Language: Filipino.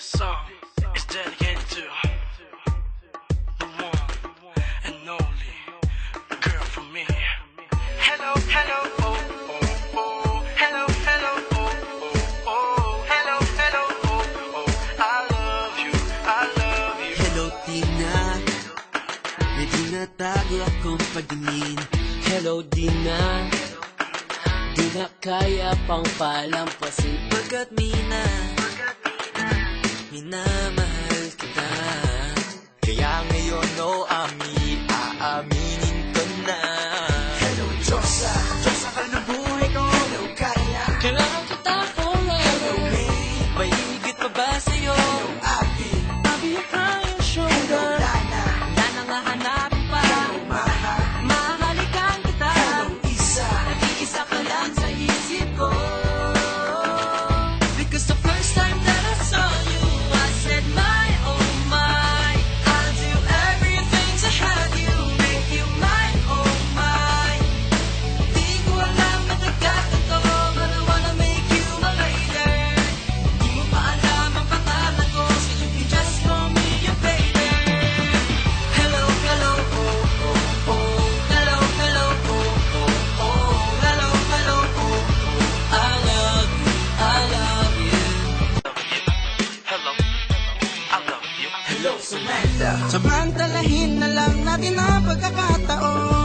This song is dedicated to the one and only girl for me. Hello, hello, oh, oh, oh. Hello, hello, oh, oh, oh. Hello, hello, oh, oh. I love you, I love you. Hello, Tina. Medyo natago akong pagtingin. Hello, Dina. Di na kaya pang palampasin pagkat minamahal kita. Kaya ngayon, oh, aaminin ko na. Hello, Diyosa. Diyosa ka ng buhay ko. Hello, Kaya. Kailangan kita forever. Hello, May. May higit pa ba sa'yo? Hello, Abby. I'll be your crying shoulder. Hello, Lana. Wala na nga hanapin pa. Hello, Maha. Mahalikan kita. Hello, Isa. Nag-iisa ka lang sa isip ko. Because the first time that I saw you, I said my, oh my, I'll do everything to have you, make you mine, oh my. Di ko alam na nagkaganto, but I wanna make you my lady. Di mo pa alam ang pangalan ko, so you can just call me your baby. Hello, hello, oh, oh, oh. Hello, hello, oh, oh, oh. Hello, hello, oh, oh. I love you, I love you. Hello, I love you. Hello, Samantha. Samantalahin na lang natin ang pagkakataon.